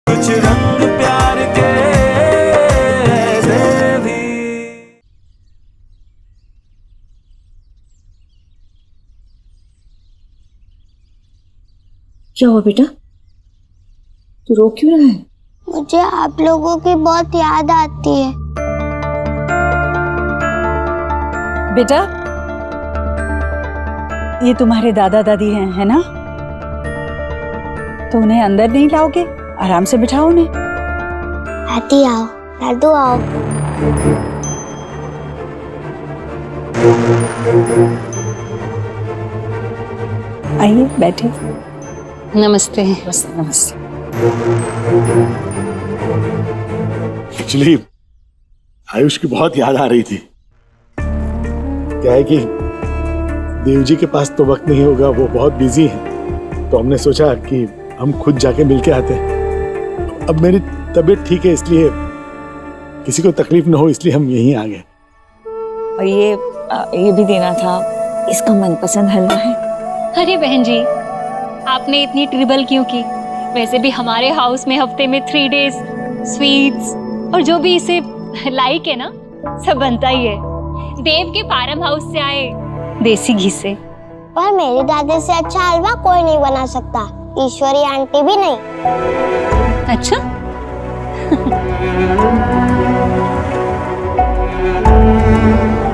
कुछ रंग प्यार के ऐसे भी। क्या हुआ बेटा, तू रो क्यों रहा है? मुझे आप लोगों की बहुत याद आती है। बेटा, ये तुम्हारे दादा दादी हैं, है ना? तो उन्हें अंदर नहीं लाओगे? आराम से बिठाओ उन्हें। दादी आओ, दादू आओ। आइए बैठे। नमस्ते। नमस्ते। एक्चुअली आयुष की बहुत याद आ रही थी। क्या है कि देव जी के पास तो वक्त नहीं होगा, वो बहुत बिजी हैं, तो हमने सोचा कि हम खुद जाके मिलके आते हैं। अब मेरी तबीयत ठीक है, इसलिए किसी को तकलीफ न हो, इसलिए हम यहीं आ गए। और ये भी देना था, इसका मनपसंद हलवा है। अरे बहन जी, आपने इतनी ट्रिबल क्यों की? वैसे भी हमारे हाउस में हफ्ते में 3 डेज स्वीट्स और जो भी इसे लाइक है ना, सब बनता ही है। देव के फार्म हाउस से आए देसी घी से। पर मेरी दादी से अच्छा हलवा कोई नहीं बना सकता, ईश्वरी आंटी भी नहीं। अच्छा।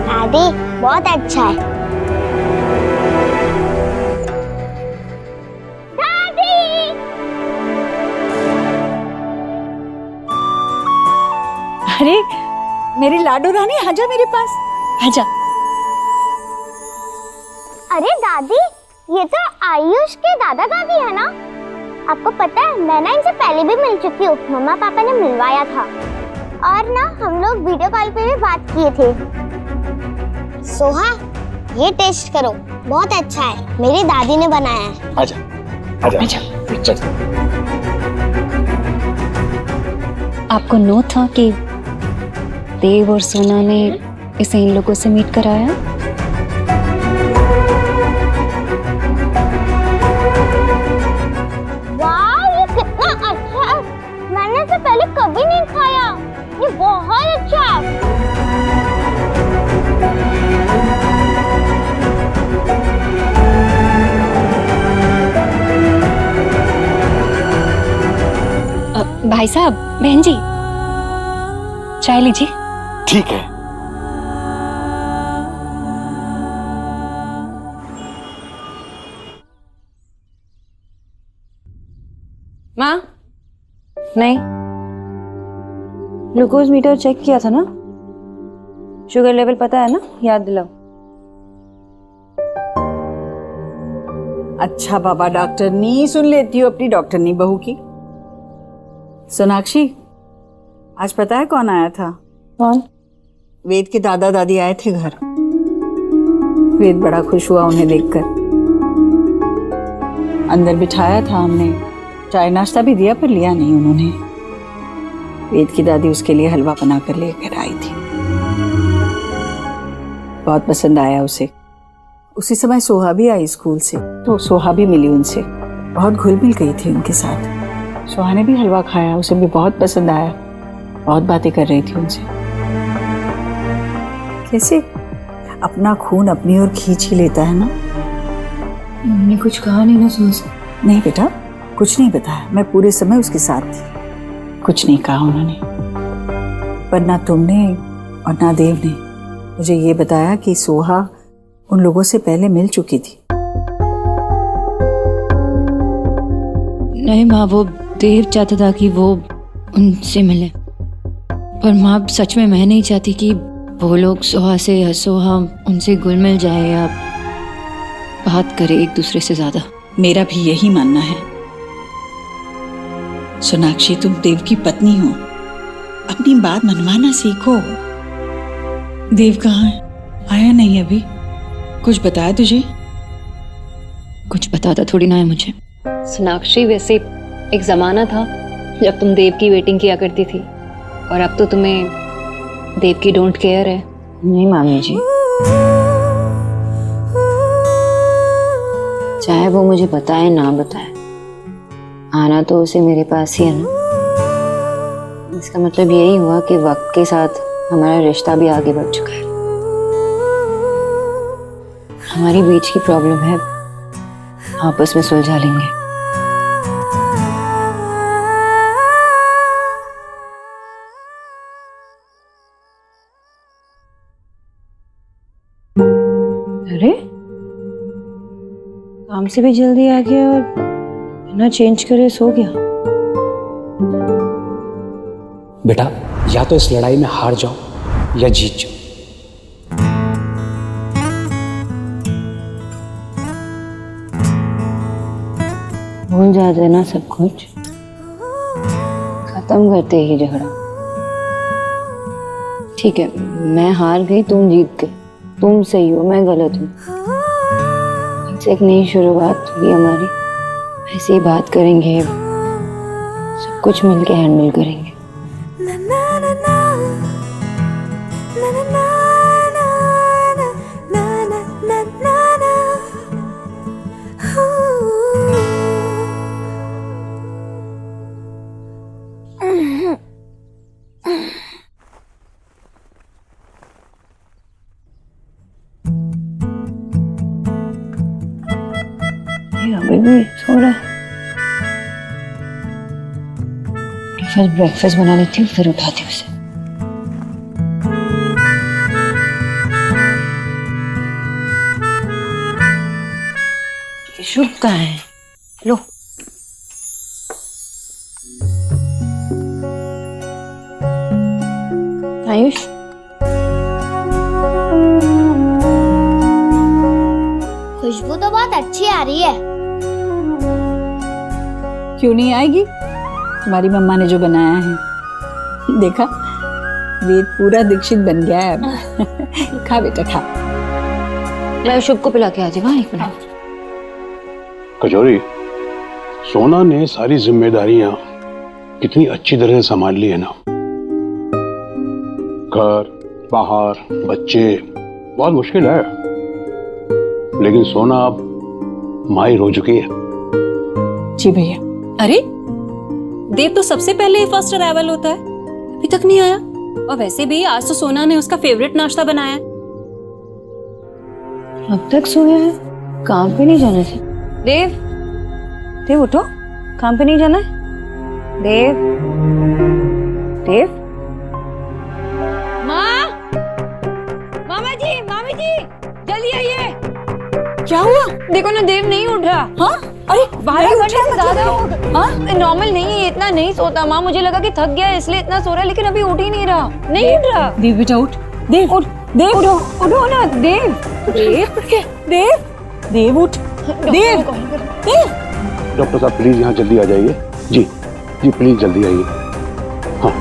दादी बहुत अच्छा है। दादी! अरे मेरी लाडो रानी, आजा मेरे पास, आजा। अरे दादी, ये तो आयुष के दादा दादी है ना? आपको पता है, मैं ना इनसे पहले भी मिल चुकी हूँ। मम्मा पापा ने मिलवाया था और ना हम लोग वीडियो कॉल पे भी बात किए थे। सोहा, ये टेस्ट करो, बहुत अच्छा है, मेरी दादी ने बनाया है। आजा, आजा, आजा। चल। आपको नो था कि देव और सोना ने इसे इन लोगों से मीट कराया? वाह, ये कितना अच्छा है, मैंने इसे पहले कभी नहीं खाया। ये बहुत अच्छा है। भाई साहब, बहन जी, चाय लीजिए। ठीक है। माँ, नहीं, ग्लूकोज मीटर चेक किया था ना? शुगर लेवल पता है ना? याद दिलाओ। अच्छा बाबा, डॉक्टरनी सुन लेती हो अपनी डॉक्टरनी बहू की। सोनाक्षी, आज पता है कौन आया था? कौन? वेद के दादा दादी आए थे घर। वेद बड़ा खुश हुआ उन्हें देखकर। अंदर बिठाया था हमने, चाय नाश्ता भी दिया, पर लिया नहीं उन्होंने। वेद की दादी उसके लिए हलवा बनाकर लेकर आई थी। बहुत पसंद आया उसे। उसी समय सोहा भी आई स्कूल से, तो सोहा भी मिली उनसे, बहुत घुल मिल गई थी उनके साथ। सोहा ने भी हलवा खाया, उसे भी बहुत पसंद आया, बहुत बातें कर रही थी उनसे। कैसे अपना खून अपनी ओर खींच ही लेता है ना। उन्होंने कुछ कहा नहीं ना सोच? नहीं बेटा, कुछ नहीं बताया, मैं पूरे समय उसके साथ थी। कुछ नहीं कहा उन्होंने, पर ना तुमने और ना देव ने मुझे ये बताया कि सोहा उन लोगों से पहले मिल चुकी थी। नहीं माँ, वो देव चाहता था कि वो उनसे मिले, पर माँ सच में मैं नहीं चाहती कि वो लोग सोहा से या सोहा उनसे घुल मिल जाए या बात करे एक दूसरे से ज्यादा। मेरा भी यही मानना है। सोनाक्षी, तुम देव की पत्नी हो, अपनी बात मनवाना सीखो। देव कहाँ है? आया नहीं अभी? कुछ बताया तुझे? कुछ बताता थोड़ी ना है मुझे। सोनाक्षी, वैसे एक जमाना था जब तुम देव की वेटिंग किया करती थी, और अब तो तुम्हें देव की डोंट केयर है। नहीं मामी जी, चाहे वो मुझे बताए ना बताए, आना तो उसे मेरे पास ही है ना। इसका मतलब यही हुआ कि वक्त के साथ हमारा रिश्ता भी आगे बढ़ चुका है। हमारी बीच की प्रॉब्लम है, आपस में सुलझा लेंगे। अरे काम से भी जल्दी आ गया और बिना चेंज करे सो गया। बेटा, या तो इस लड़ाई में हार जाओ या जीत जाओ। भूल जा देना सब कुछ, खत्म करते ही झगड़ा। ठीक है, मैं हार गई, तुम जीत गए। तुम सही हो, मैं गलत हूँ। इनसे एक नई शुरुआत हुई हमारी। ऐसे ही बात करेंगे, सब कुछ मिलके हैंडल करेंगे। अभी भी सो रहा है। फर्स्ट ब्रेकफास्ट बना लेती हूँ, फिर उठाती हूँ उसे। शुभ कहाँ है? लो। आयुष, खुशबू तो बहुत अच्छी आ रही है। क्यों नहीं आएगी? तुम्हारी मम्मा ने जो बनाया है, देखा, वेद पूरा दीक्षित बन गया है अब। खा बेटा खा। मैं शुभ को पिला के आ जाऊंगा। एक मिनट। कचौरी, सोना ने सारी जिम्मेदारियां कितनी अच्छी तरह से संभाल ली है ना। घर, बाहर, बच्चे, बहुत मुश्किल है, लेकिन सोना अब माहिर हो चुकी है। जी भैया। अरे देव तो सबसे पहले फर्स्ट अराइवल होता है, अभी तक नहीं आया। और वैसे भी आज तो सोना ने उसका फेवरेट नाश्ता बनाया है। अब तक सोया है, काम पे नहीं जाना था। देव, देव उठो, काम पे नहीं जाना है। देव, देव। माँ, मामी जी, जल्दी आइए। क्या हुआ? देखो ना, देव नहीं उठ रहा। हाँ? अरे 12 घंटे से ज्यादा हो गए। हाँ, नॉर्मल नहीं है, इतना नहीं सोता। माँ, मुझे लगा कि थक गया है इसलिए इतना सो रहा है, लेकिन अभी उठ ही नहीं रहा। नहीं उठ रहा। देव बेटा उठ। देव उठ। देव उठो, उठो ना। देव, देव देव देव उठ। देव देव। डॉक्टर साहब प्लीज यहाँ जल्दी आ जाइए। जी जी प्लीज जल्दी आइए। हाँ,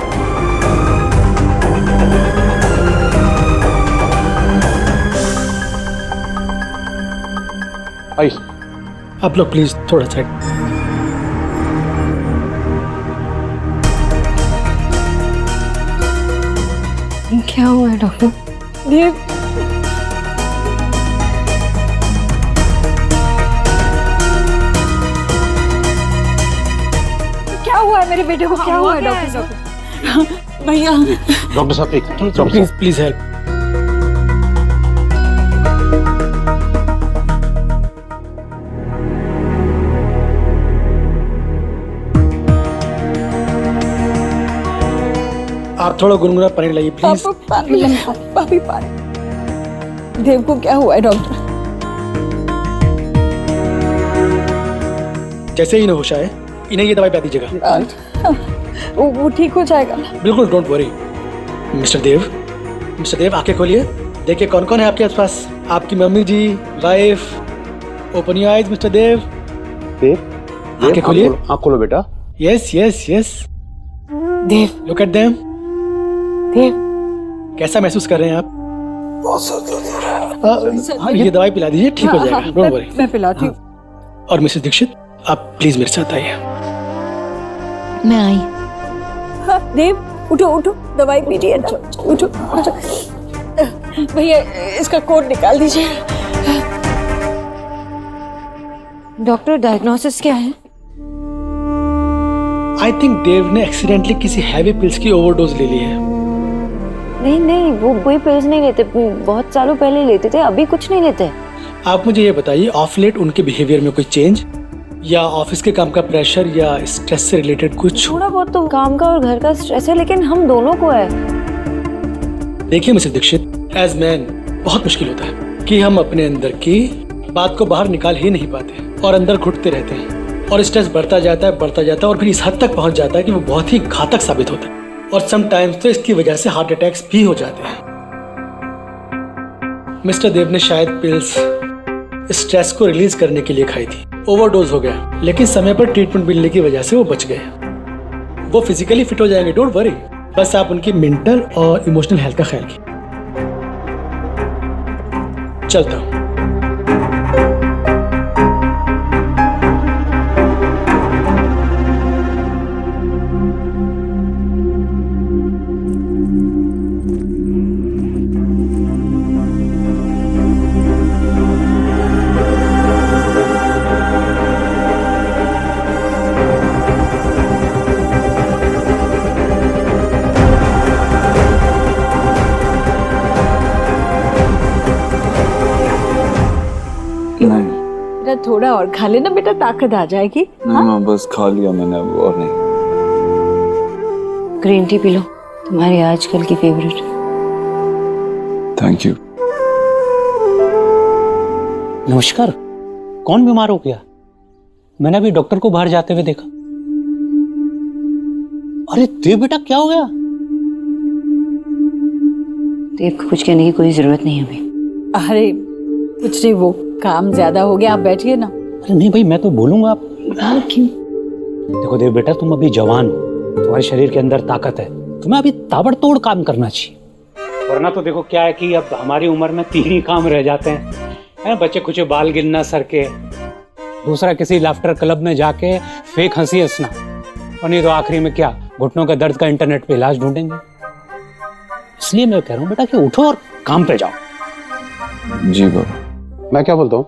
आइए। आप लोग प्लीज थोड़ा साइड। क्या हुआ है डॉक्टर? देव, क्या हुआ है मेरे बेटे को? क्या हुआ है डॉक्टर साहब? भैया डॉक्टर साहब एक डॉक्टर प्लीज साहब, प्लीज हेल्प। आप थोड़ा गुनगुना पानी लाइए प्लीज। पापी पानी। देव को क्या हुआ है डॉक्टर? जैसे ही इन्हें होश आए, इन्हें ये दवाई पिला दीजिएगा। वो ठीक हो जाएगा। बिल्कुल, डोंट वरी। मिस्टर देव आंखें खोलिए, देखिए कौन कौन है आपके आसपास। आपकी mummy ji, wife. Open your eyes mister Dev. Dev आंखें खोलिए। आँख खोलो बेटा। Yes yes yes. Dev, look at them. Dev कैसा महसूस कर रहे हैं आप? बहुत सर दर्द हो रहा है। ये दवाई पिला दीजिए, ठीक हो जाएगा, डोंट वरी। मैं पिलाती हूँ। और मिसेस दीक्षित, आप प्लीज मेरे साथ आइए। मैं आई। हाँ, देव उठो उठो, दवाई पीजिए ना। उठो उठो। भैया इसका कोट निकाल दीजिए। डॉक्टर, डायग्नोसिस क्या है? आई थिंक देव ने एक्सीडेंटली किसी हैवी पिल्स की ओवरडोज ले ली है। नहीं नहीं, वो कोई पिल्स नहीं लेते, बहुत सालों पहले लेते थे, अभी कुछ नहीं लेते। आप मुझे ये बताइए, ऑफ लेट उनके बिहेवियर में कोई चेंज, या ऑफिस के काम का प्रेशर, या स्ट्रेस से रिलेटेड कुछ? थोड़ा बहुत तो काम का और घर का स्ट्रेस है, लेकिन हम दोनों को है। देखिए मिसेस दीक्षित, एज मैन बहुत मुश्किल होता है कि हम अपने अंदर की बात को बाहर निकाल ही नहीं पाते और अंदर घुटते रहते हैं, और स्ट्रेस बढ़ता जाता है और फिर इस हद तक पहुंच जाता है कि वो बहुत ही घातक साबित होता है, और समटाइम्स तो इसकी वजह से हार्ट अटैक्स भी हो जाते हैं। मिस्टर देव ने शायद पिल्स स्ट्रेस को रिलीज करने के लिए खाई थी, ओवरडोज हो गया, लेकिन समय पर ट्रीटमेंट मिलने की वजह से वो बच गए। वो फिजिकली फिट हो जाएंगे, डोंट वरी, बस आप उनकी मेंटल और इमोशनल हेल्थ का ख्याल कीजिए। चलता हूँ। बेटा थोड़ा और खा लेना बेटा, ताकत आ जाएगी। नहीं माँ, बस खा लिया मैंने, अब और नहीं। ग्रीन टी पी लो, तुम्हारी आजकल की फेवरेट। Thank you. नमस्कार, कौन बीमार हो गया? मैंने अभी डॉक्टर को बाहर जाते हुए देखा। अरे देव बेटा, क्या हो गया? देव को कुछ कहने की कोई जरूरत नहीं अभी। अरे कुछ नहीं, वो काम ज्यादा हो गया, आप बैठिए ना। अरे नहीं भाई, मैं तो बोलूंगा। आप क्यों? देखो देव बेटा, तुम अभी जवान हो, तुम्हारे शरीर के अंदर ताकत है, तुम्हें अभी ताबड़तोड़ काम करना चाहिए। वरना तो देखो क्या है कि अब हमारी उम्र में 3 ही काम रह जाते हैं, बच्चे कुछ बाल गिरना सर के, दूसरा किसी लाफ्टर क्लब में जाके फेक हंसी हंसना, और नहीं तो आखिरी में क्या, घुटनों का दर्द का इंटरनेट पे इलाज ढूंढेंगे। इसलिए मैं कह रहा हूँ बेटा कि उठो और काम पे जाओ। जी बाबा। मैं क्या बोलता हूँ?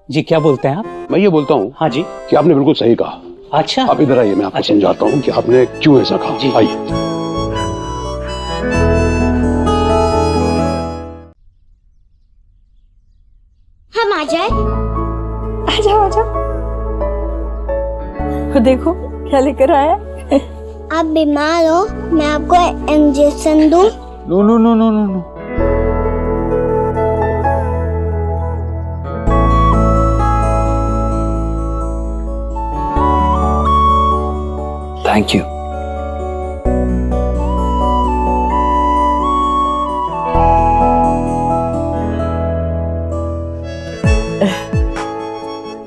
जी क्या बोलते हैं आप? मैं ये बोलता हूँ हाँ जी। कि आपने बिल्कुल सही कहा। अच्छा, आप इधर आइए, मैं आपको अच्छा। समझाता हूँ कि आपने क्यों ऐसा कहा। जी। आइए। हम आ जाए। आ जाओ आ जाओ। वो देखो क्या लेकर आया। आप बीमार हो, मैं आपको इंजेक्शन दूं? No no no no no no. Thank you.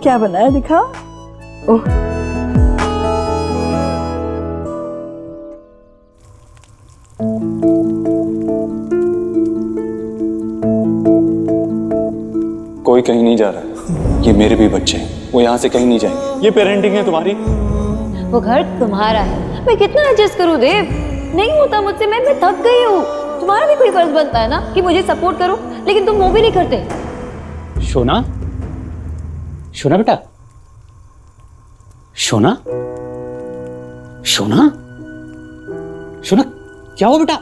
क्या बनाया दिखा। ओह कोई कहीं नहीं जा रहा है, ये मेरे भी बच्चे हैं, वो यहाँ से कहीं नहीं जाएंगे। ये पेरेंटिंग है तुम्हारी। वो घर तुम्हारा है, मैं कितना एडजस्ट करूं देव, नहीं होता मुझसे, मैं थक गई हूँ। तुम्हारा भी कोई फर्ज बनता है ना कि मुझे सपोर्ट करो, लेकिन तुम वो भी नहीं करते। शोना, शोना बेटा, शोना, शोना, शोना, क्या हुआ बेटा?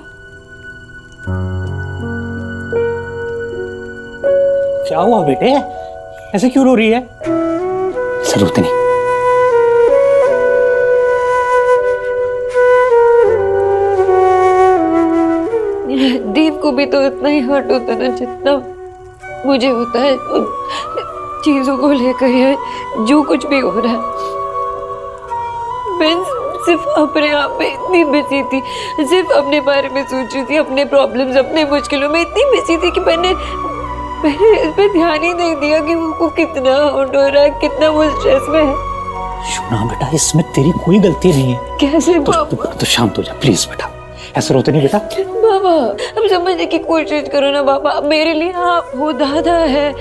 क्या हुआ बेटे, ऐसे क्यों रो रही है? जरूरत नहीं। देव को भी तो इतना ही हर्ट होता है ना जितना मुझे होता है उन चीजों को लेकर, या जो कुछ भी हो रहा है। मैं सिर्फ अपने आप में इतनी बिजी थी, सिर्फ अपने बारे में सोच रही थी, अपने प्रॉब्लम्स, अपने मुश्किलों में इतनी बिजी थी कि मैंने इस पे ध्यान ही नहीं दिया कि वो कितना हर्ट हो रहा है, कितना वो स्ट्रेस में है। शोना बेटा, इसमें तेरी कोई गलती नहीं है। कैसे तो शांत हो जा प्लीज बेटा, ऐसे रोते नहीं बेटा। बाबा अब समझने की कोशिश करो ना बाबा, मेरे लिए आप वो दादा है,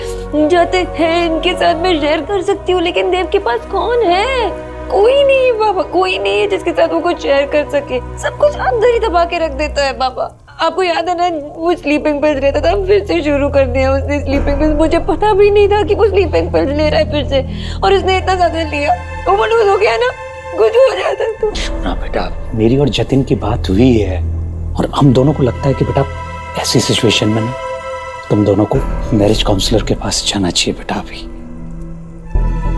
जाते हैं इनके साथ मैं शेयर कर सकती हूँ, लेकिन देव के पास कौन है? कोई नहीं है बाबा, कोई नहीं है जिसके साथ वो कुछ शेयर कर सके। सब कुछ अंदर ही दबा के रख देता है बाबा। आपको याद है ना, वो स्लीपिंग पिल्स लेता था, फिर से शुरू कर दिया उसने स्लीपिंग पिल्स। मुझे पता भी नहीं था कि वो स्लीपिंग पिल्स ले रहा है फिर से, और उसने इतना ज्यादा लिया, ओवरडोज हो गया ना। कुछ हो जाता तो। ना बेटा, मेरी और जतिन की बात हुई है और हम दोनों को लगता है कि बेटा ऐसी सिचुएशन में ना तुम दोनों को मैरिज काउंसलर के पास जाना चाहिए बेटा। अभी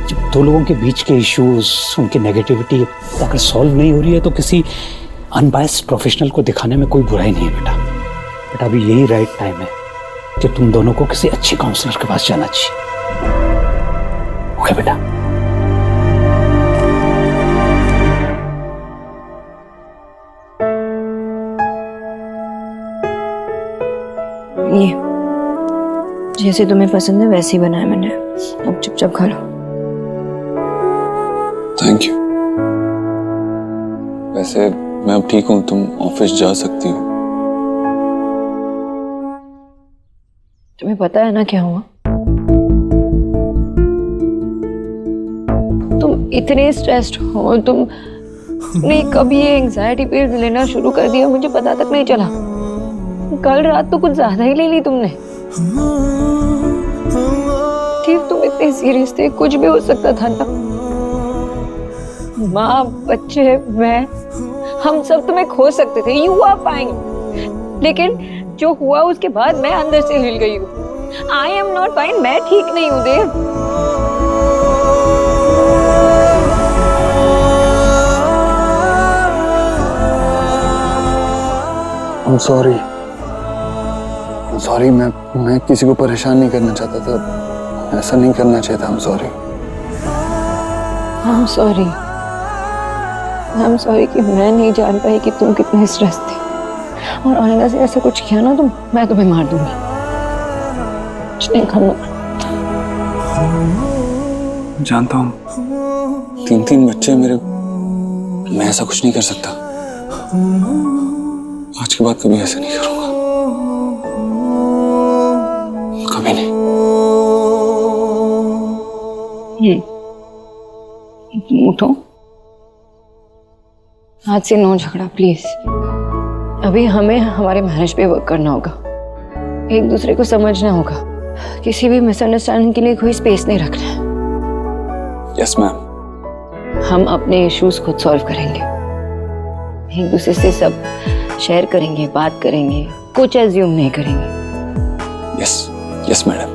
जब दो लोगों के बीच के इश्यूज, उनकी नेगेटिविटी अगर सॉल्व नहीं हो रही है तो किसी अनबायस्ड प्रोफेशनल को दिखाने में कोई बुराई नहीं है बेटा। बेटा अभी यही राइट टाइम है कि तुम दोनों को किसी अच्छे काउंसलर के पास जाना चाहिए। ओके बेटा। ये जैसे तुम्हें पसंद है वैसे ही बनाया मैंने, अब चुपचाप खा लो। Thank you. वैसे मैं अब ठीक हूँ, तुम ऑफिस जा सकती हो। तुम्हें पता है ना क्या हुआ? तुम इतने स्ट्रेस्ड हो, तुमने कब ये एंजाइटी पिल्स लेना शुरू कर दिया मुझे पता तक नहीं चला। कल रात तो कुछ ज्यादा ही ले ली तुमने। ठीक, तुम इतने सीरियस थे, कुछ भी हो सकता था ना। माँ, बच्चे, मैं, हम सब तुम्हें खो सकते थे। You are fine. लेकिन जो हुआ उसके बाद मैं अंदर से हिल गई हूँ। I am not fine. मैं ठीक नहीं हूँ देव। I'm sorry, मैं किसी को परेशान नहीं करना चाहता था, ऐसा नहीं करना चाहिए था। I'm sorry कि मैं नहीं जान पाई कि तुम कितने स्ट्रेस थे, और आइंदा से ऐसा कुछ किया ना तो मैं तुम्हें मार दूंगी। कुछ नहीं करना। जानता हूँ 3 बच्चे मेरे, मैं ऐसा कुछ नहीं कर सकता। आज के बाद कभी ऐसा नहीं करूंगा, कभी नहीं। उठो, आज से नो झगड़ा प्लीज। अभी हमें हमारे मैरिज पे वर्क करना होगा, एक दूसरे को समझना होगा, किसी भी मिसअंडरस्टैंडिंग के लिए कोई स्पेस नहीं रखना है। Yes ma'am. हम अपने इश्यूज खुद सॉल्व करेंगे, एक दूसरे से सब शेयर करेंगे, बात करेंगे, कुछ एज्यूम नहीं करेंगे। Yes madam.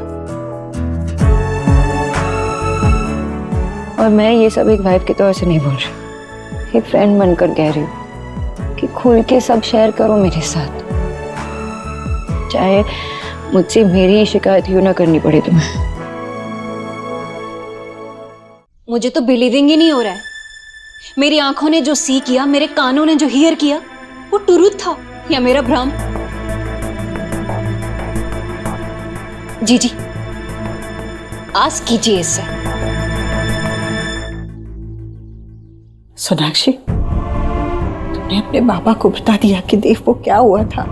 और मैं ये सब एक वाइफ के तौर से नहीं बोल रही, एक फ्रेंड बनकर कह रही हूँ कि खुल के सब शेयर करो मेरे साथ, चाहे मुझसे मेरी शिकायत यूं ना करनी पड़े तुम्हें। मुझे तो बिलीविंग ही नहीं हो रहा है। मेरी आंखों ने जो सी किया, मेरे कानों ने जो हियर किया, वो ट्रुथ था या मेरा भ्रम? जी आस्क कीजिए इससे। सोनाक्षी, तुमने अपने बाबा को बता दिया कि देव को क्या हुआ था,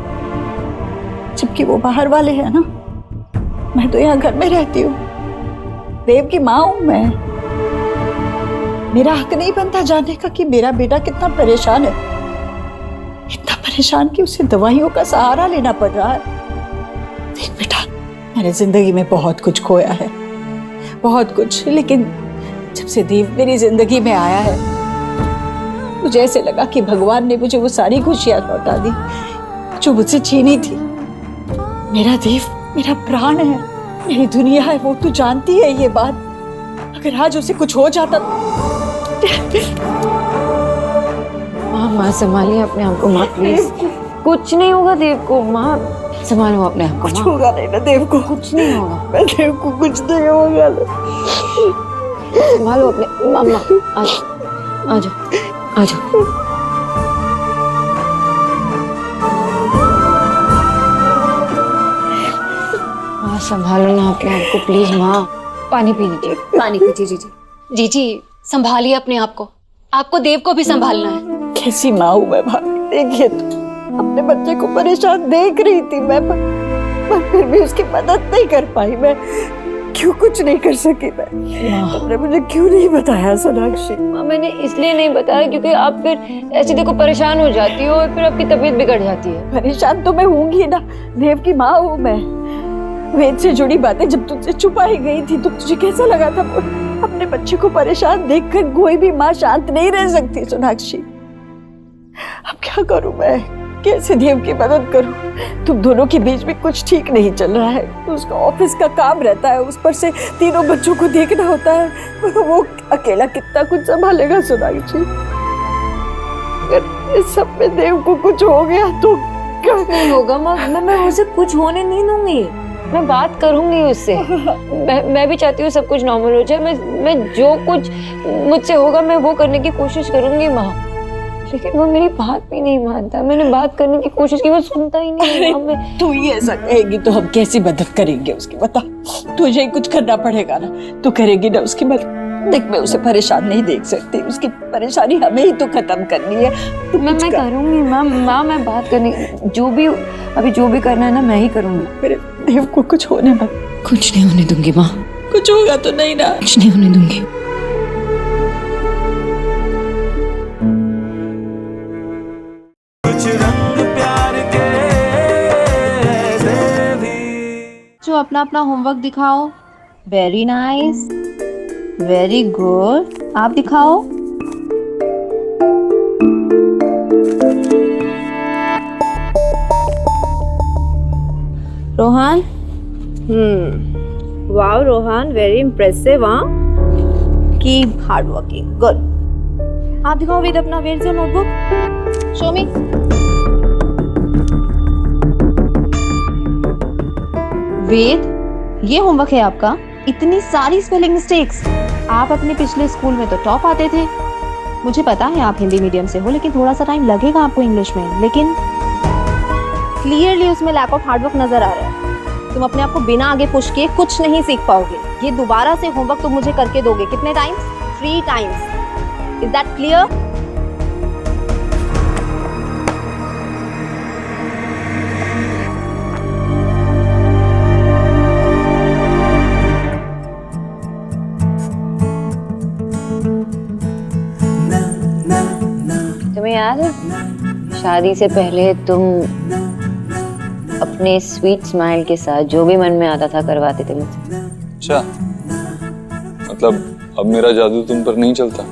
जबकि वो बाहर वाले हैं ना। मैं तो यहाँ घर में रहती हूँ, देव की माँ हूँ मैं। मेरा हक नहीं बनता जानने का कि मेरा बेटा कितना परेशान है, इतना परेशान कि उसे दवाइयों का सहारा लेना पड़ रहा है। देख बेटा, मैंने जिंदगी में बहुत कुछ खोया है, बहुत कुछ, लेकिन जब से देव मेरी जिंदगी में आया है मुझे ऐसे लगा कि भगवान ने मुझे वो सारी खुशियां लौटा दी जो मुझसे छीनी थी। मेरा देव मेरा प्राण है, मेरी दुनिया है, वो तू जानती है ये बात। अगर आज उसे कुछ हो जाता माँ संभालिए अपने आप को माँ प्लीज। कुछ नहीं होगा देव को, माँ संभालो अपने आप को। कुछ होगा नहीं ना देव को, कुछ नहीं होगा। मैं देव को कुछ नहीं होगा ना। संभालो अपने। मामा आ जाओ आ जाओ। माँ संभालो ना अपने आप को प्लीज। माँ पानी पी लीजिए। पानी पीजिए। जी संभालिए अपने आप को, आपको देव को भी संभालना है। कैसी माँ हूँ मैं भाभी, देखिए तो अपने बच्चे को परेशान देख रही थी मैं, पर फिर भी उसकी मदद नहीं कर पाई। मैं क्यों कुछ नहीं कर सकी? मैं तुमने मुझे क्यों नहीं बताया सोनाक्षी? माँ मैंने इसलिए नहीं बताया क्योंकि आप फिर ऐसे देखो परेशान हो जाती हो और फिर आपकी तबीयत बिगड़ जाती है। परेशान तो मैं होंगी ना, देव की माँ हूँ मैं। वेद से जुड़ी बातें जब तुझसे छुपाई गई थी तो तुझे कैसा लगा था? अपने बच्चे को परेशान देखकर कोई भी माँ शांत नहीं रह सकती सोनाक्षी। अब क्या करूं मैं, कैसे देव की मदद करूं? तुम दोनों के बीच में कुछ ठीक नहीं चल रहा है। उसका ऑफिस का काम रहता है, उस पर से तीनों बच्चों को देखना होता है, वो अकेला कितना कुछ संभालेगा सोनाक्षी? अगर इस सब में देव को कुछ हो गया तो क्या नहीं होगा माँ, मैं उसे कुछ होने नहीं दूंगी। मैं बात करूंगी उससे। मैं भी चाहती हूँ सब कुछ नॉर्मल हो जाए। मैं जो कुछ मुझसे होगा मैं वो करने की कोशिश करूंगी माँ, लेकिन वो मेरी बात भी नहीं मानता। मैंने बात करने की कोशिश की, वो सुनता ही नहीं। माँ मैं तू ही ऐसा कहेगी तो हम कैसी मदद करेंगे उसकी? बता, तुझे ही कुछ करना पड़ेगा ना, तू करेगी ना उसकी मदद। देख, मैं उसे परेशान नहीं देख सकती, उसकी परेशानी हमें ही तो खत्म करनी है। मैं करूंगी माँ, मैं बात करने जो भी करना है ना मैं ही करूंगी। मेरे देव को कुछ होने मत। कुछ नहीं होने दूंगी माँ, कुछ होगा तो नहीं ना? कुछ नहीं होने दूंगी। जो अपना अपना होमवर्क दिखाओ। Very nice, very good. आप दिखाओ। Rohan, wow Rohan, very impressive. हाँ, कीप हार्ड वर्किंग, गुड। आप दिखाओ वेद अपना, where is your notebook? Show me. Ved, ये होमवर्क है आपका? इतनी सारी स्पेलिंग मिस्टेक्स। आप अपने पिछले स्कूल में तो टॉप आते थे। मुझे पता है आप हिंदी मीडियम से हो, लेकिन थोड़ा सा टाइम लगेगा आपको इंग्लिश में। लेकिन क्लियरली उसमें लैक ऑफ हार्डवर्क नजर आ रहा है। तुम अपने आप को बिना आगे पुश किए कुछ नहीं सीख पाओगे। ये दोबारा से होमवर्क तुम मुझे करके दोगे। कितने times? 3 times. Is that clear? तुम्हें याद है शादी से पहले तुम अपने स्वीट स्माइल के साथ जो भी मन में आता था करवाते थे मुझसे? अच्छा, मतलब अब मेरा जादू तुम पर नहीं चलता?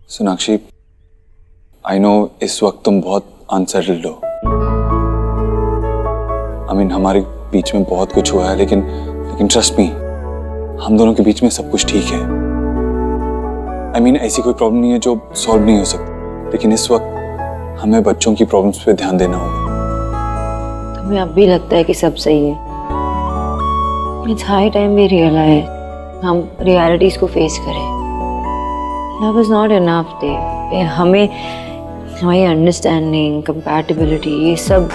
सोनाक्षी, आई नो इस वक्त तुम बहुत अनसेटल्ड हो। हमारे बीच में बहुत कुछ हुआ है, लेकिन ट्रस्ट मी, हम दोनों के बीच में सब कुछ ठीक है। ऐसी कोई प्रॉब्लम नहीं है जो सॉल्व नहीं हो सकती, लेकिन इस वक्त हमें बच्चों की प्रॉब्लम्स पे ध्यान देना होगा। तुम्हें अब भी लगता है कि सब सही है? It's high time we realize, हम रियलिटीज को फेस करें। Love is not enough they. हमारी अंडरस्टैंडिंग, कंपैटिबिलिटी, ये सब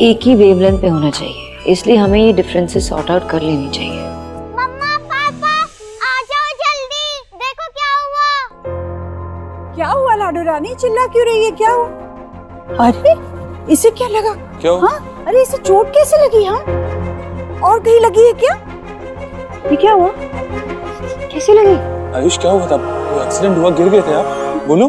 एक ही वेवलेंथ पे होना चाहिए। इसलिए हमें ये डिफरेंसेस सॉर्ट आउट कर लेनी चाहिए। मम्मा, पापा, आ जाओ जल्दी। देखो क्या हुआ। क्या हुआ लाडो रानी? चिल्ला क्यों रही है? क्या हुआ? अरे इसे क्या लगा? क्या? हाँ, अरे इसे चोट कैसे लगी? हाँ, और कहीं लगी है क्या? ये क्या हुआ? कैसे लगी? आयुष, क्या हुआ था? कोई एक्सीडेंट हुआ? गिर गए थे आप? बोलो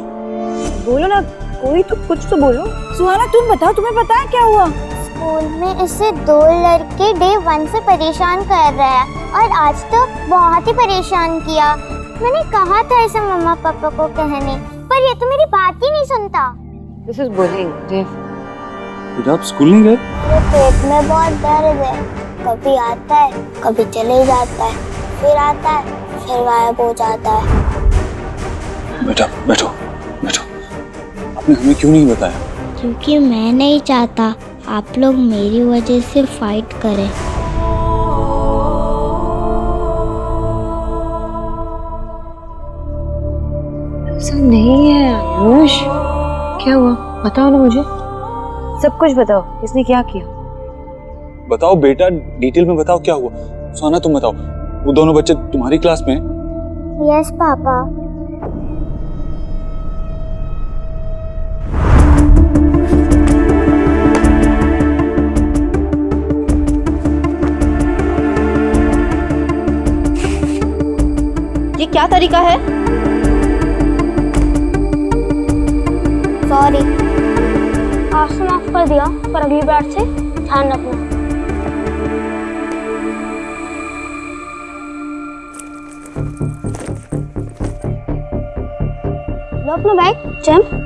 बोलो ना, कोई तो कुछ तो बोलो। सुहाना, तुम बताओ, तुम्हें पता है क्या हुआ? स्कूल में इसे 2 लड़के डे 1 से परेशान कर रहे हैं और आज तो बहुत ही परेशान किया। मैंने कहा था इसे मम्मा पापा को कहने, पर ये तो मेरी बात ही नहीं सुनता। This is bullying. बेटा, आप स्कूल नहीं गए? मेरे पेट में बहुत दर्द है। कभी आता है, कभी चले जाता है, फिर आता है, फिर गायब हो जाता है। बेटा बैठो बैठो। आपने हमें क्यों नहीं बताया? क्योंकि मैं नहीं चाहता आप लोग मेरी वजह से फाइट करें। ऐसा नहीं है आयुष। क्या हुआ बताओ ना मुझे, सब कुछ बताओ। किसने क्या किया? बताओ बेटा, डिटेल में बताओ क्या हुआ। सोना, तुम बताओ, वो दोनों बच्चे तुम्हारी क्लास में? Yes papa. ये क्या तरीका है? सॉरी। आज तो माफ कर दिया, पर अगली बार से ध्यान रखना। लो अपना बैग, जंप।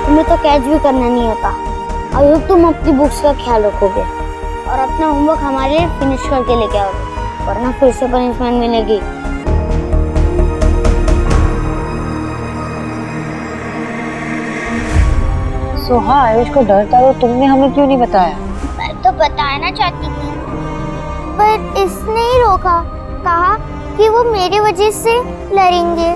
तुम्हें तो कैच भी करना नहीं होता। आई होप तुम अपनी बुक्स का ख्याल रखोगे और अपना होमवर्क हमारे लिए फिनिश करके लेके आओगे, वरना फिर से पनिशमेंट मिलेगी। सोहा, आयुष को डर था तो तुमने हमें क्यों नहीं बताया? मैं तो बताना चाहती थी, पर इसने ही रोका, कहा कि वो मेरी वजह से लड़ेंगे।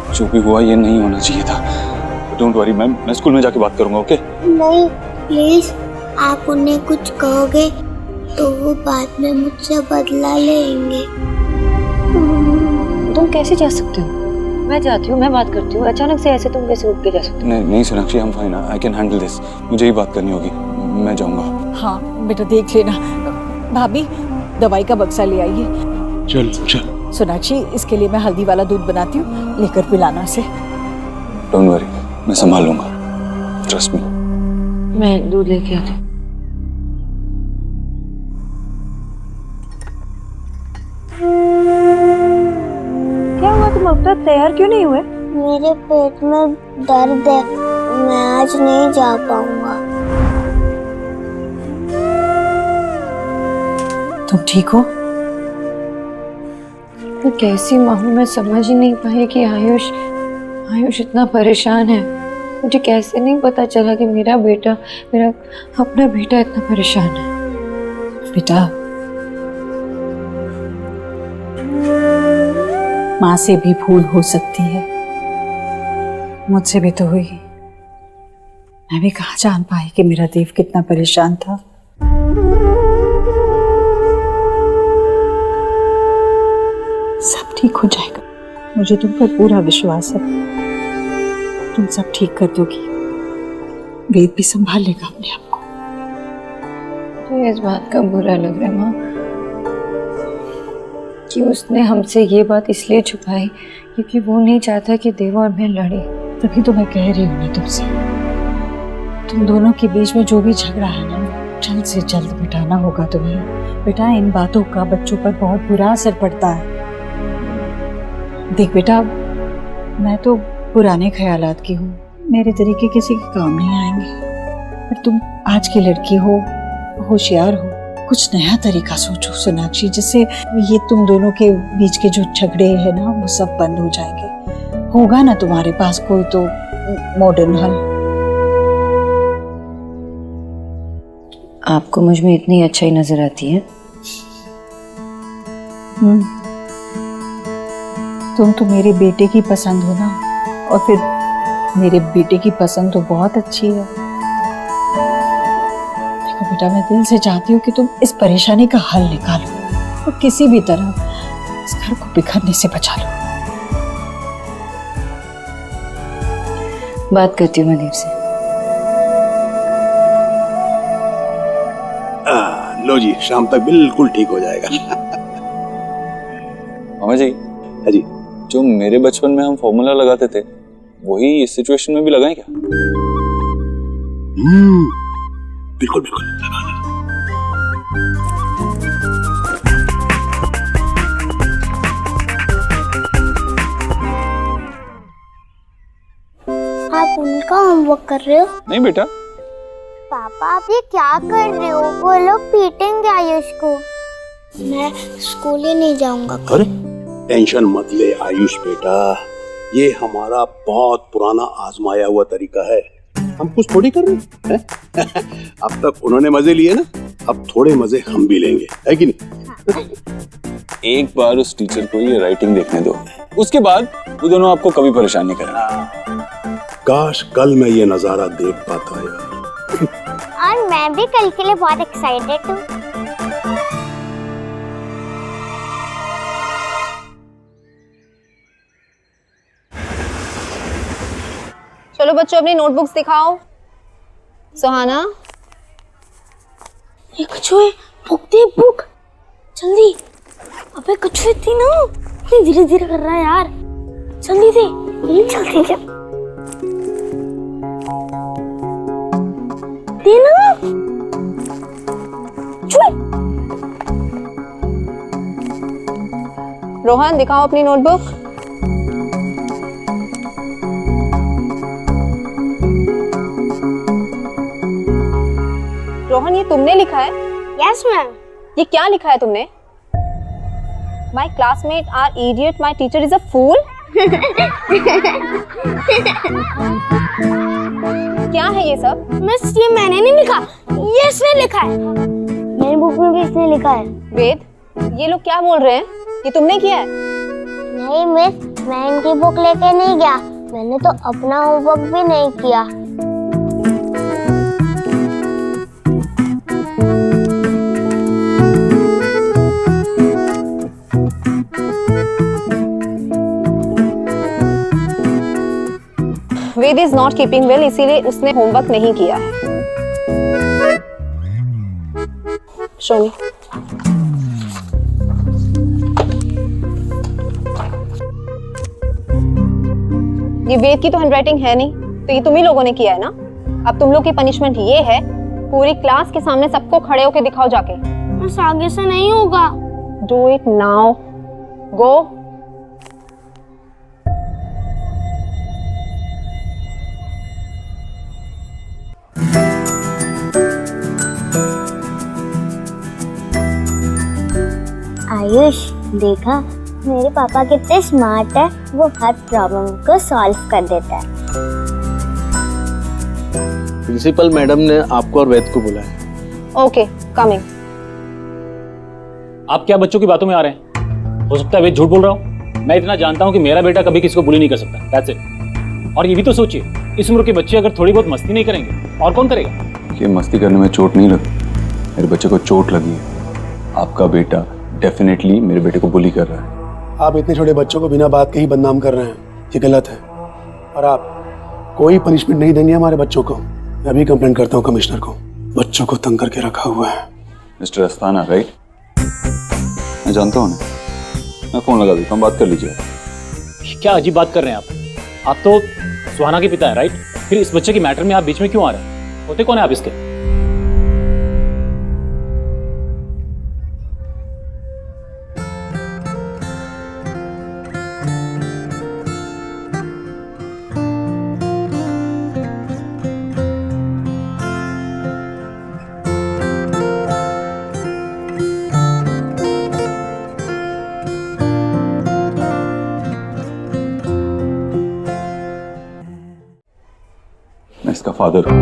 जो भी हुआ ये नहीं होना चाहिए था। डोंट वरी मैम, मैं स्कूल में जाके बात करूंगा, ओके? नहीं प्लीज, आप उन्हें कुछ कहोगे तो वो बाद में मुझसे बदला लेंगे। तुम कैसे जा सकते हो? मैं जाती हूँ, मैं बात करती हूँ। अचानक से ऐसे तुम कैसे उठ के जा सकते हो? नहीं सोनाक्षी, हम fine, I can handle this. मुझे ही बात करनी होगी, मैं जाऊंगा। हाँ बेटा देख लेना। भाभी दवाई का बक्सा ले आइए। चल चल। सोनाक्षी, इसके लिए मैं हल्दी वाला दूध बनाती हूँ, लेकर पिलाना से। डोंट वरी, मैं संभाल लूंगा, ट्रस्ट मी। मैं दूध लेके आती हूँ। क्या हुआ, तुम अब तक तैयार क्यों नहीं हुए? मेरे पेट में दर्द है, मैं आज नहीं जा पाऊंगा। तुम ठीक हो? मैं कैसी माँ हूँ, मैं समझ ही नहीं पाई कि आयुष इतना परेशान है। मुझे कैसे नहीं पता चला कि मेरा अपना बेटा इतना परेशान है। बेटा, माँ से भी भूल हो सकती है, मुझसे भी तो हुई। मैं भी कहाँ जान पाई कि मेरा देव कितना परेशान था। सब ठीक हो जाएगा, मुझे तुम पर पूरा विश्वास है। तुम सब ठीक कर दोगी, वेद भी संभाल लेगा अपने आप को। मुझे इस बात का बुरा लग रहा है माँ कि उसने हमसे ये बात इसलिए छुपाई क्योंकि वो नहीं चाहता कि देव और मैं लड़े। तभी तो मैं कह रही हूँ ना तुमसे, तुम दोनों के बीच में जो भी झगड़ा है ना, जल्द से जल्द मिटाना होगा तुम्हें। बेटा, इन बातों का बच्चों पर बहुत बुरा असर पड़ता है। देख बेटा, मैं तो पुराने ख्यालात की हूँ, मेरे तरीके किसी के काम नहीं आएंगे, पर तुम आज की लड़की हो, होशियार हो, कुछ नया तरीका सोचो सोनाक्षी, जिससे ये तुम दोनों के बीच के जो झगड़े हैं ना, वो सब बंद हो जाएंगे। होगा ना तुम्हारे पास कोई तो मॉडर्न हल? आपको मुझ में इतनी अच्छाई नजर आती है? तुम तो मेरे बेटे की पसंद हो ना, और फिर मेरे बेटे की पसंद तो बहुत अच्छी है। देखो बेटा, मैं दिल से चाहती हूँ कि तुम इस परेशानी का हल निकालो और किसी भी तरह इस घर को बिखरने से बचा लो। बात करती हूँ मैं देव से। लो जी, शाम तक बिल्कुल ठीक हो जाएगा। मामा जी, हाँ जी। जो मेरे बचपन में हम फॉर्मूला लगाते थे, वही इस सिचुएशन में भी लगाएं क्या? बिल्कुल बिल्कुल लगाना। आप उनका होमवर्क कर रहे हो? नहीं बेटा। पापा, आप ये क्या कर रहे हो? वो लोग पीटेंगे आयुष को। मैं स्कूल ही नहीं जाऊंगा। अरे टेंशन मत ले आयुष बेटा, ये हमारा बहुत पुराना आजमाया हुआ तरीका है, हम कुछ थोड़ी कर रहे हैं। अब तक उन्होंने मजे लिए ना, अब थोड़े मजे हम भी लेंगे, है कि नहीं? एक बार उस टीचर को ये राइटिंग देखने दो, उसके बाद वो दोनों आपको कभी परेशान नहीं करेंगे। काश कल मैं ये नजारा देख पाता यार। और मैं भी कल के लिए बहुत एक्साइटेड हूँ। चलो बच्चों अपनी नोटबुक्स दिखाओ। सुहाना, ये कछुए, बुक दे बुक जल्दी। अबे कछुए थी ना, इतनी धीरे धीरे कर रहा है यार, जल्दी दे। जल्दी दे देना। कछुए, रोहन दिखाओ अपनी नोटबुक। रोहन, ये तुमने लिखा है? Yes ma'am. ये क्या लिखा है तुमने? My classmate are idiot, my teacher is a fool. क्या है ये सब? मिस ये मैंने नहीं लिखा, ये इसने लिखा है। मेरी बुक में भी इसने लिखा है। वेद, ये लोग क्या बोल रहे हैं? ये तुमने किया है? नहीं मिस, मैं इनकी बुक लेके नहीं गया, मैंने तो अपना होमवर्क भी नहीं किया। वेद इज नॉट कीपिंग वेल, इसीलिए उसने होमवर्क नहीं किया है। शो मी। ये वेद की तो हैंडराइटिंग है नहीं, तो ये तुम ही लोगों ने किया है ना। अब तुम लोग की पनिशमेंट ये है, पूरी क्लास के सामने सबको खड़े होके दिखाओ जाके। बस आगे से नहीं होगा। डू इट नाउ, गो। आयुष, देखा मेरे पापा कितने स्मार्ट है, वो हर प्रॉब्लम को सॉल्व कर देता है। प्रिंसिपल मैडम ने आपको और वैद को बुलाया। Okay, coming. आप क्या बच्चों की बातों में आ रहे हैं? हो सकता है वेद झूठ बोल रहा हूँ। मैं इतना जानता हूँ कि मेरा बेटा कभी किसी को बुली नहीं कर सकता। That's it. और ये भी तो सोचिए, इस उम्र के बच्चे अगर थोड़ी बहुत मस्ती नहीं करेंगे और कौन करेगा? ये मस्ती करने में चोट नहीं लगी, मेरे बच्चे को चोट लगी है। आपका बेटा डेफिनेटली मेरे बेटे को बुली कर रहा है। आप इतने छोटे बच्चों को बिना बात के ही बदनाम कर रहे हैं, ये गलत है। और आप कोई पनिशमेंट नहीं देंगे हमारे बच्चों को। मैं अभी कंप्लेंट करता हूँ कमिश्नर को, बच्चों को तंग करके रखा हुआ है। Mister Asthana, right? मैं जानता हूँ ना, मैं फोन लगा देता हूँ, बात कर लीजिए। क्या अजीब बात कर रहे हैं आप? आप तो सुहाना के पिता हैं, राइट? फिर इस बच्चे के मैटर में आप बीच में क्यों आ रहे हैं? होते कौन है आप इसके? मैं इसका फादर हूँ,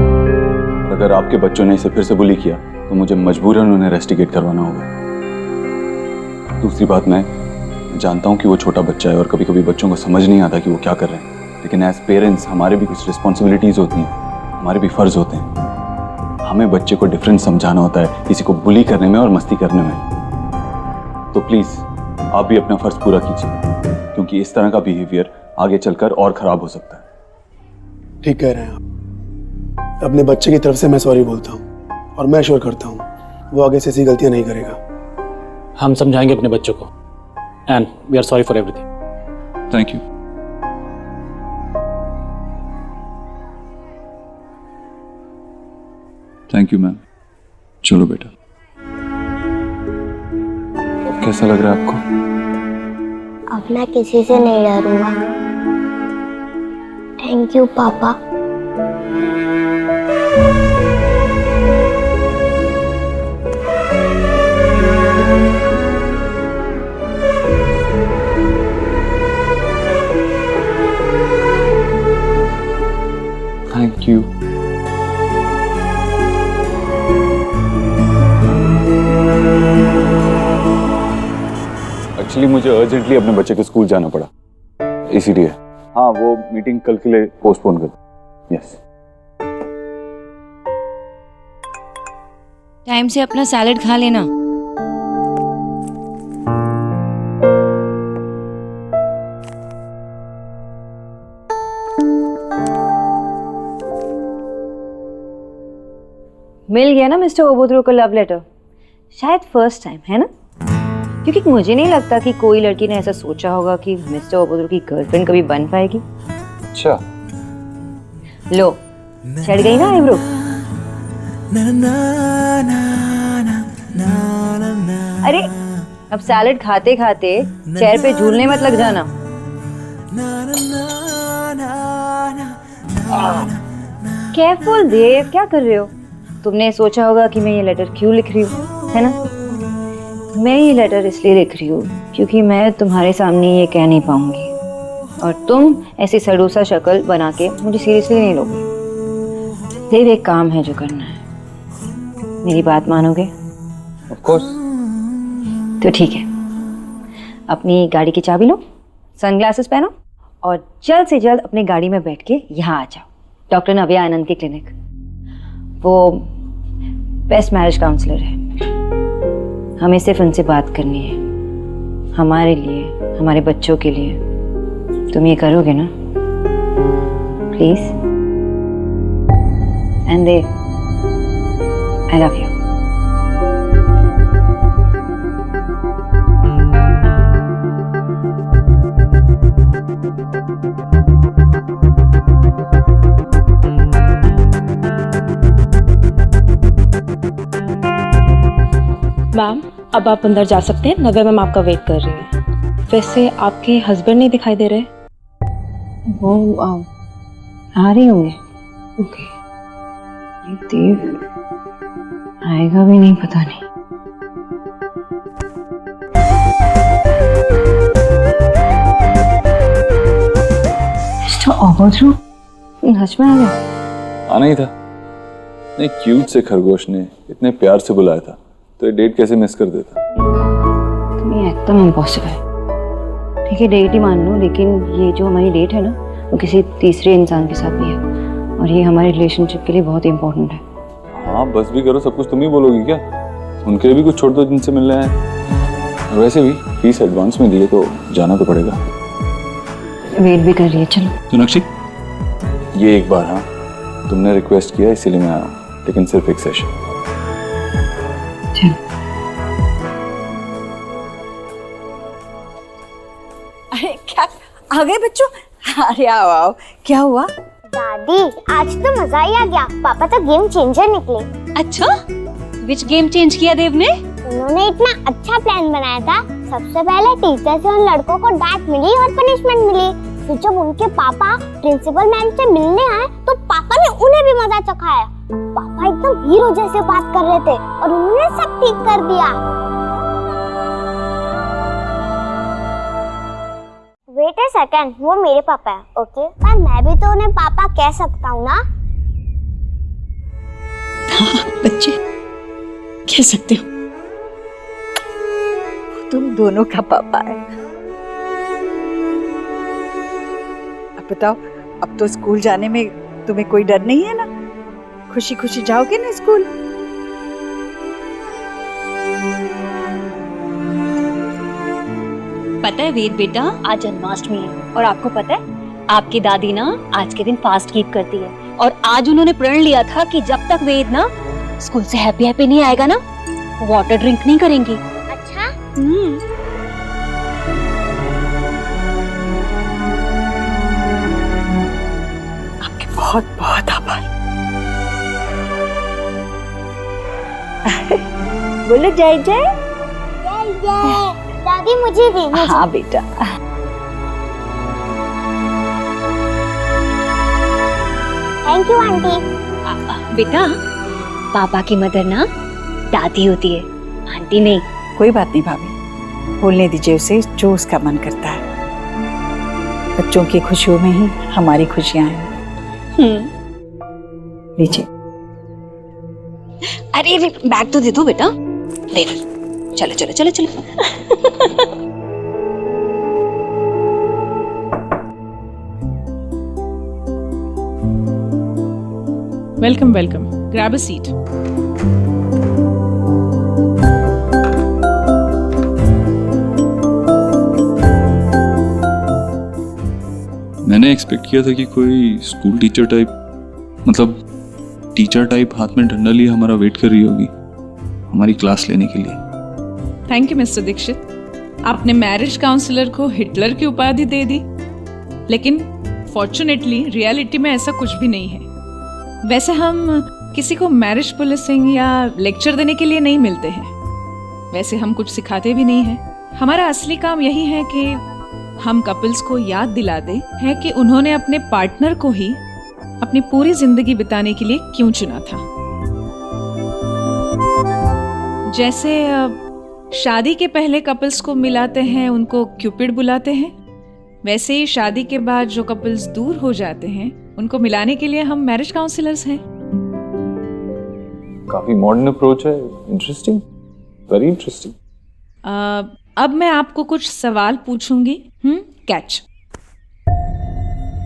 और अगर आपके बच्चों ने इसे फिर से बुली किया तो मुझे मजबूरन उन्हें रेस्टिकेट करवाना होगा। दूसरी बात, मैं जानता हूँ कि वो छोटा बच्चा है और कभी कभी बच्चों को समझ नहीं आता कि वो क्या कर रहे हैं, लेकिन एज पेरेंट्स हमारे भी कुछ रिस्पॉन्सिबिलिटीज होती हैं, हमारे भी फर्ज होते हैं। हमें बच्चे को डिफरेंस समझाना होता है, किसी को बुली करने में और मस्ती करने में। तो प्लीज आप भी अपना फर्ज पूरा कीजिए, क्योंकि इस तरह का बिहेवियर आगे चलकर और खराब हो सकता है। ठीक कह रहे हैं आप। अपने बच्चे की तरफ से मैं सॉरी बोलता हूँ और मैं श्योर करता हूँ वो आगे से ऐसी गलतियां नहीं करेगा। हम समझाएंगे अपने बच्चों को, and we are sorry for everything. Thank you. Thank you ma'am. चलो बेटा, कैसा लग रहा है आपको? अब मैं किसी से नहीं डरूंगा। थैंक यू पापा। Thank you. एक्चुअली मुझे अर्जेंटली अपने बच्चे के स्कूल जाना पड़ा, इसीलिए। हाँ, वो मीटिंग कल के लिए पोस्टपोन कर दो। यस। टाइम से अपना सैलेड खा लेना। किया ना मिस्टर ओबोद्रो को लव लेटर, शायद फर्स्ट टाइम, है ना? क्योंकि मुझे नहीं लगता कि कोई लड़की ने ऐसा सोचा होगा कि मिस्टर ओबोद्रो की गर्लफ्रेंड कभी बन पाएगी। अच्छा, लो, चढ़ गई ना आईब्रो? अरे अब सैलेड खाते खाते चेयर पे झूलने मत लग जाना। केयरफुल देव, क्या कर रहे हो? तुमने सोचा होगा कि मैं ये लेटर क्यों लिख रही हूँ, है ना? मैं ये लेटर इसलिए लिख रही हूँ क्योंकि मैं तुम्हारे सामने ये कह नहीं पाऊंगी और तुम ऐसी सड़ूसा शक्ल बना के मुझे सीरियसली नहीं लोगे। देव, एक काम है जो करना है, मेरी बात मानोगे? Of course. तो ठीक है, अपनी गाड़ी की चाबी लो, सनग्लासेस पहनो और जल्द से जल्द अपनी गाड़ी में बैठ के यहाँ आ जाओ, डॉक्टर नव्या आनंद के क्लिनिक। वो बेस्ट मैरिज काउंसलर है, हमें सिर्फ उनसे बात करनी है, हमारे लिए, हमारे बच्चों के लिए। तुम ये करोगे ना please? And Dev, I love you. Ma'am, अब आप अंदर जा सकते हैं, नव्या मैम आपका वेट कर रही है। वैसे आपके हस्बैंड नहीं दिखाई दे रहे? वो आ रही होंगे। ओके। देव आएगा भी नहीं, पता नहीं। मिस्टर ओबोद्रो, सच में आ गया? आना ही था। नहीं, क्यूट से खरगोश ने इतने प्यार से बुलाया था, तो ये डेट कैसे मिस कर देता? ये एकदम इम्पॉसिबल है। ठीक है, डेट ही मान लो, लेकिन ये जो हमारी डेट है ना, वो किसी तीसरे इंसान के साथ भी है और ये हमारे रिलेशनशिप के लिए बहुत इम्पोर्टेंट है। हाँ, बस भी करो, सब कुछ तुम ही बोलोगी क्या? उनके लिए भी कुछ छोड़ दो जिनसे मिलना है। और वैसे भी फीस एडवांस में दिए तो जाना तो पड़ेगा। वेट भी कर रही है, चलो। सोनाक्षी, ये एक बार, हाँ तुमने रिक्वेस्ट किया इसीलिए मैं आया हूँ, लेकिन सिर्फ एक सेशन। अरे क्या आ गए बच्चों? अरे आओ आओ, क्या हुआ? दादी, आज तो मजा ही आ गया। पापा तो गेम चेंजर निकले। अच्छा, विच गेम चेंज किया देव ने? उन्होंने इतना अच्छा प्लान बनाया था। सबसे पहले टीचर से उन लड़कों को डांट मिली और पनिशमेंट मिली। फिर जब उनके पापा प्रिंसिपल मैम से मिलने आए तो पापा ने उन्हें भी मजा चखाया। पापा एकदम हीरो जैसे बात कर रहे थे और उन्होंने सब ठीक कर दिया। वेट अ सेकंड, वो मेरे पापा है, ओके? पर मैं भी तो उन्हें पापा कह सकता हूँ ना? हाँ बच्चे, कह सकते हो। तुम दोनों का पापा है। अब बताओ, अब तो स्कूल जाने में तुम्हें कोई डर नहीं है ना? खुशी खुशी जाओगे ना स्कूल? पता है वेद बेटा, आज जन्माष्टमी है और आपको पता है आपकी दादी ना आज के दिन फास्ट कीप करती है और आज उन्होंने प्रण लिया था कि जब तक वेद ना स्कूल से हैप्पी हैप्पी नहीं आएगा ना, वाटर ड्रिंक नहीं करेंगी। अच्छा? आपके बहुत बहुत आभार। बोलो जय जय। जय जय। दादी मुझे भी। हाँ बेटा। Thank you aunty. बेटा, पापा की मदर ना दादी होती है, आंटी नहीं। कोई बात नहीं भाभी, बोलने दीजिए उसे जो उसका मन करता है। बच्चों की खुशियों में ही हमारी खुशियां हैं। लीजिए। अरे बैग तो दे दो बेटा, दे दो। चलो चलो चलो चलो। Welcome welcome, grab a seat. मैंने एक्सपेक्ट किया था कि कोई स्कूल टीचर टाइप, मतलब टीचर टाइप हाथ में डंडा लिए हमारा वेट कर रही होगी हमारी क्लास लेने के लिए। थैंक यू मिस्टर दीक्षित, आपने मैरिज काउंसलर को हिटलर की उपाधि दे दी, लेकिन फॉर्चुनेटली रियलिटी में ऐसा कुछ भी नहीं है। वैसे हम किसी को मैरिज पुलिसिंग या लेक्चर देने के लिए नहीं मिलते हैं, वैसे हम कुछ सिखाते भी नहीं हैं। हमारा असली काम यही है कि हम कपल्स को याद दिला दें है कि उन्होंने अपने पार्टनर को ही अपनी पूरी जिंदगी बिताने के लिए क्यों चुना था। जैसे शादी के पहले कपल्स को मिलाते हैं, उनको क्यूपिड बुलाते हैं, वैसे ही शादी के बाद जो कपल्स दूर हो जाते हैं उनको मिलाने के लिए हम मैरिज काउंसलर्स हैं। काफी मॉडर्न अप्रोच है, इंटरेस्टिंग, वेरी इंटरेस्टिंग। अब मैं आपको कुछ सवाल पूछूंगी, कैच।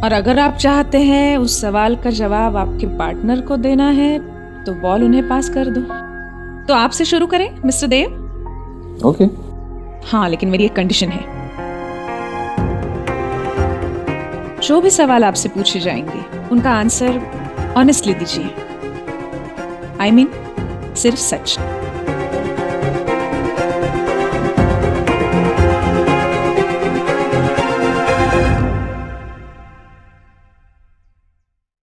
और अगर आप चाहते हैं उस सवाल का जवाब आपके पार्टनर को देना है तो बॉल उन्हें पास कर दो। तो आपसे शुरू करें मिस्टर देव? ओके। हाँ, लेकिन मेरी एक कंडीशन है, जो भी सवाल आपसे पूछे जाएंगे उनका आंसर ऑनेस्टली दीजिए। I mean, सिर्फ सच।